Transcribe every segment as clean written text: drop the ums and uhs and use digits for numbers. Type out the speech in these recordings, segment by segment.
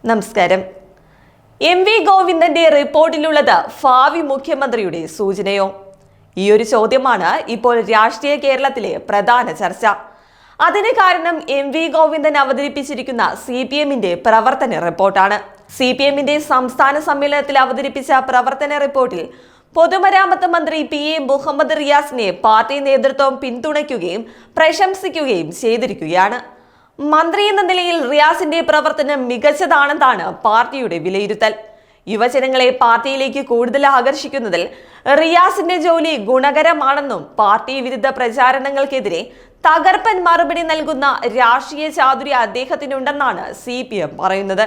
നമസ്കാരം. എം.വി. ഗോവിന്ദന്റെ റിപ്പോർട്ടിലുള്ളത് ഭാവി മുഖ്യമന്ത്രിയുടെ സൂചനയോ? ഈ ഒരു ചോദ്യമാണ് ഇപ്പോൾ രാഷ്ട്രീയ കേരളത്തിലെ പ്രധാന ചർച്ച. അതിന് കാരണം എം.വി. ഗോവിന്ദൻ അവതരിപ്പിച്ചിരിക്കുന്ന CPMന്റെ പ്രവർത്തന റിപ്പോർട്ടാണ്. CPMന്റെ സംസ്ഥാന സമ്മേളനത്തിൽ അവതരിപ്പിച്ച പ്രവർത്തന റിപ്പോർട്ടിൽ പൊതുമരാമത്ത് മന്ത്രി P.A. മുഹമ്മദ് റിയാസിനെ പാർട്ടി നേതൃത്വം പിന്തുണയ്ക്കുകയും പ്രശംസിക്കുകയും ചെയ്തിരിക്കുകയാണ്. മന്ത്രി എന്ന നിലയിൽ റിയാസിന്റെ പ്രവർത്തനം മികച്ചതാണെന്നാണ് പാർട്ടിയുടെ വിലയിരുത്തൽ. യുവജനങ്ങളെ പാർട്ടിയിലേക്ക് കൂടുതൽ ആകർഷിക്കുന്നതിൽ റിയാസിന്റെ ജോലി ഗുണകരമാണെന്നും പാർട്ടി വിരുദ്ധ പ്രചാരണങ്ങൾക്കെതിരെ തകർപ്പൻ മറുപടി നൽകുന്ന രാഷ്ട്രീയ ചാതുര്യം അദ്ദേഹത്തിനുണ്ടെന്നാണ് CPM പറയുന്നത്.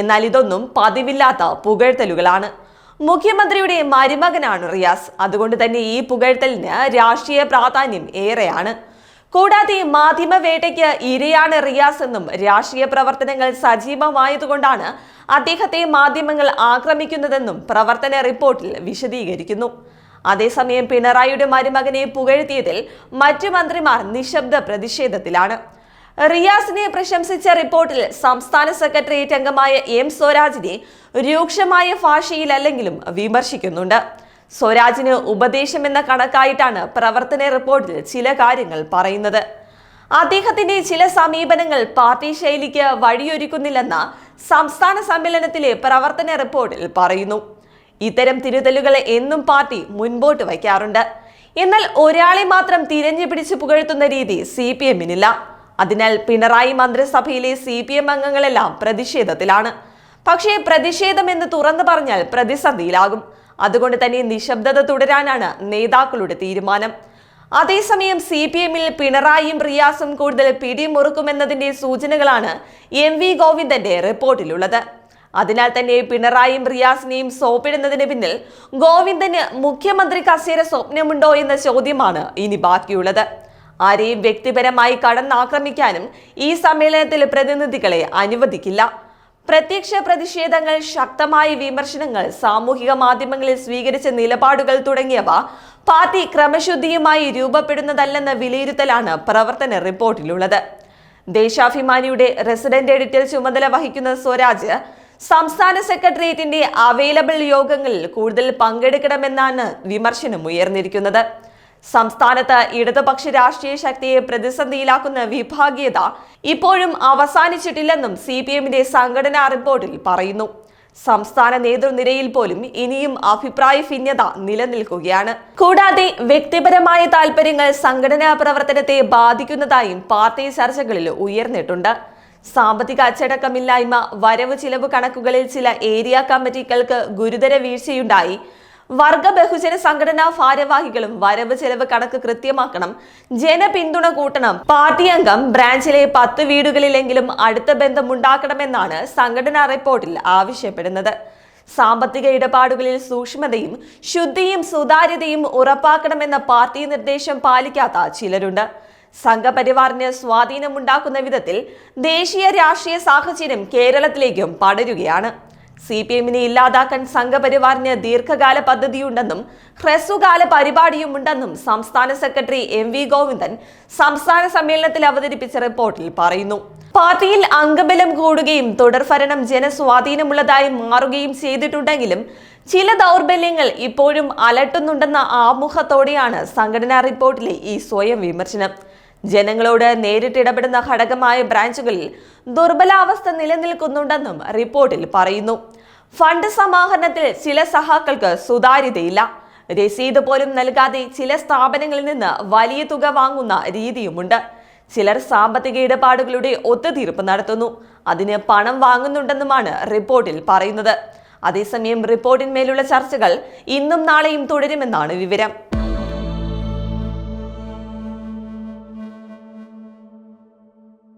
എന്നാൽ ഇതൊന്നും പതിവില്ലാത്ത പുകഴ്ത്തലുകളാണ്. മുഖ്യമന്ത്രിയുടെ മരുമകനാണ് റിയാസ്. അതുകൊണ്ട് തന്നെ ഈ പുകഴ്ത്തലിന് രാഷ്ട്രീയ പ്രാധാന്യം ഏറെയാണ്. കൂടാതെ മാധ്യമവേട്ടയ്ക്ക് ഇരയാണ് റിയാസ് എന്നും രാഷ്ട്രീയ പ്രവർത്തനങ്ങൾ സജീവമായതുകൊണ്ടാണ് അദ്ദേഹത്തെ മാധ്യമങ്ങൾ ആക്രമിക്കുന്നതെന്നും പ്രവർത്തന റിപ്പോർട്ടിൽ വിശദീകരിക്കുന്നു. അതേസമയം പിണറായിയുടെ മരുമകനെ പുകഴ്ത്തിയതിൽ മറ്റു മന്ത്രിമാർ നിശബ്ദ പ്രതിഷേധത്തിലാണ്. റിയാസിനെ പ്രശംസിച്ച റിപ്പോർട്ടിൽ സംസ്ഥാന സെക്രട്ടേറിയറ്റ് അംഗമായ M. സ്വരാജിനെ രൂക്ഷമായ ഭാഷയിലല്ലെങ്കിലും വിമർശിക്കുന്നുണ്ട്. സ്വരാജിന് ഉപദേശം എന്ന കണക്കായിട്ടാണ് പ്രവർത്തന റിപ്പോർട്ടിൽ ചില കാര്യങ്ങൾ പറയുന്നത്. അദ്ദേഹത്തിന്റെ ചില സമീപനങ്ങൾ പാർട്ടി ശൈലിക്ക് വഴിയൊരുക്കുന്നില്ലെന്ന സംസ്ഥാന സമ്മേളനത്തിലെ പ്രവർത്തന റിപ്പോർട്ടിൽ പറയുന്നു. ഇത്തരം തിരുത്തലുകൾ എന്നും പാർട്ടി മുൻപോട്ട് വയ്ക്കാറുണ്ട്. എന്നാൽ ഒരാളെ മാത്രം തിരഞ്ഞു പിടിച്ച് പുകഴ്ത്തുന്ന രീതി CPMനില്ല. അതിനാൽ പിണറായി മന്ത്രിസഭയിലെ CPM അംഗങ്ങളെല്ലാം പ്രതിഷേധത്തിലാണ്. പക്ഷേ പ്രതിഷേധം എന്ന് തുറന്നു പറഞ്ഞാൽ പ്രതിസന്ധിയിലാകും. അതുകൊണ്ട് തന്നെ നിശബ്ദത തുടരാനാണ് നേതാക്കളുടെ തീരുമാനം. അതേസമയം CPMൽ പിണറായിയും റിയാസും കൂടുതൽ പിടിമുറുക്കുമെന്നതിന്റെ സൂചനകളാണ് M.V. ഗോവിന്ദന്റെ റിപ്പോർട്ടിലുള്ളത്. അതിനാൽ തന്നെ പിണറായിയും റിയാസിനെയും സോപ്പിടുന്നതിന് പിന്നിൽ ഗോവിന്ദന് മുഖ്യമന്ത്രി കസേര സ്വപ്നമുണ്ടോ എന്ന ചോദ്യമാണ് ഇനി ബാക്കിയുള്ളത്. ആരെയും വ്യക്തിപരമായി കടന്നാക്രമിക്കാനും ഈ സമ്മേളനത്തിൽ പ്രതിനിധികളെ അനുവദിക്കില്ല. പ്രത്യക്ഷ പ്രതിഷേധങ്ങൾ, ശക്തമായ വിമർശനങ്ങൾ, സാമൂഹിക മാധ്യമങ്ങളിൽ സ്വീകരിച്ച നിലപാടുകൾ തുടങ്ങിയവ പാർട്ടി ക്രമശുദ്ധിയുമായി രൂപപ്പെടുന്നതല്ലെന്ന വിലയിരുത്തലാണ് പ്രവർത്തന റിപ്പോർട്ടിലുള്ളത്. ദേശാഭിമാനിയുടെ റെസിഡന്റ് എഡിറ്റർ ചുമതല വഹിക്കുന്ന സ്വരാജ് സംസ്ഥാന സെക്രട്ടേറിയറ്റിന്റെ അവൈലബിൾ യോഗങ്ങളിൽ കൂടുതൽ പങ്കെടുക്കണമെന്നാണ് വിമർശനം ഉയർന്നിരിക്കുന്നത്. സംസ്ഥാനത്ത് ഇടതുപക്ഷ രാഷ്ട്രീയ ശക്തിയെ പ്രതിസന്ധിയിലാക്കുന്ന വിഭാഗീയത ഇപ്പോഴും അവസാനിച്ചിട്ടില്ലെന്നും CPMന്റെ സംഘടനാ റിപ്പോർട്ടിൽ പറയുന്നു. സംസ്ഥാന നേതൃനിരയിൽ പോലും ഇനിയും അഭിപ്രായ ഭിന്നത നിലനിൽക്കുകയാണ്. കൂടാതെ വ്യക്തിപരമായ താൽപര്യങ്ങൾ സംഘടനാ പ്രവർത്തനത്തെ ബാധിക്കുന്നതായും പാർട്ടി ചർച്ചകളിൽ ഉയർന്നിട്ടുണ്ട്. സാമ്പത്തിക അച്ചടക്കമില്ലായ്മ, വരവ് ചിലവ് കണക്കുകളിൽ ചില ഏരിയ കമ്മിറ്റികൾക്ക് ഗുരുതര വീഴ്ചയുണ്ടായി, വർഗ ബഹുജന സംഘടനാ ഭാരവാഹികളും വരവ് ചെലവ് കണക്ക് കൃത്യമാക്കണം, ജനപിന്തുണ കൂട്ടണം, പാർട്ടി അംഗം ബ്രാഞ്ചിലെ 10 വീടുകളിലെങ്കിലും അടുത്ത ബന്ധമുണ്ടാക്കണമെന്നാണ് സംഘടനാ റിപ്പോർട്ടിൽ ആവശ്യപ്പെടുന്നത്. സാമ്പത്തിക ഇടപാടുകളിൽ സൂക്ഷ്മതയും ശുദ്ധിയും സുതാര്യതയും ഉറപ്പാക്കണമെന്ന പാർട്ടി നിർദ്ദേശം പാലിക്കാത്ത ചിലരുണ്ട്. സംഘപരിവാറിന് സ്വാധീനമുണ്ടാക്കുന്ന വിധത്തിൽ ദേശീയ രാഷ്ട്രീയ സാഹചര്യം കേരളത്തിലേക്കും പടരുകയാണ്. CPMനെ ഇല്ലാതാക്കാൻ സംഘപരിവാറിന് ദീർഘകാല പദ്ധതിയുണ്ടെന്നും ഹ്രസ്വകാല പരിപാടിയുമുണ്ടെന്നും സംസ്ഥാന സെക്രട്ടറി M.V. ഗോവിന്ദൻ സംസ്ഥാന സമ്മേളനത്തിൽ അവതരിപ്പിച്ച റിപ്പോർട്ടിൽ പറയുന്നു. പാർട്ടിയിൽ അംഗബലം കൂടുകയും തുടർഭരണം ജനസ്വാധീനമുള്ളതായി മാറുകയും ചെയ്തിട്ടുണ്ടെങ്കിലും ചില ദൗർബല്യങ്ങൾ ഇപ്പോഴും അലട്ടുന്നുണ്ടെന്ന ആമുഖത്തോടെയാണ് സംഘടനാ റിപ്പോർട്ടിലെ ഈ സ്വയം വിമർശനം. ജനങ്ങളോട് നേരിട്ടിടപെടുന്ന ഘടകമായ ബ്രാഞ്ചുകളിൽ ദുർബലാവസ്ഥ നിലനിൽക്കുന്നുണ്ടെന്നും റിപ്പോർട്ടിൽ പറയുന്നു. ഫണ്ട് സമാഹരണത്തിൽ ചില സഹാക്കൾക്ക് സുതാര്യതയില്ല. രസീത് പോലും നൽകാതെ ചില സ്ഥാപനങ്ങളിൽ നിന്ന് വലിയ തുക വാങ്ങുന്ന രീതിയുമുണ്ട്. ചിലർ സാമ്പത്തിക ഇടപാടുകളുടെ ഒത്തുതീർപ്പ് നടത്തുന്നു, അതിന് പണം വാങ്ങുന്നുണ്ടെന്നുമാണ് റിപ്പോർട്ടിൽ പറയുന്നത്. അതേസമയം റിപ്പോർട്ടിന്മേലുള്ള ചർച്ചകൾ ഇന്നും നാളെയും തുടരുമെന്നാണ് വിവരം.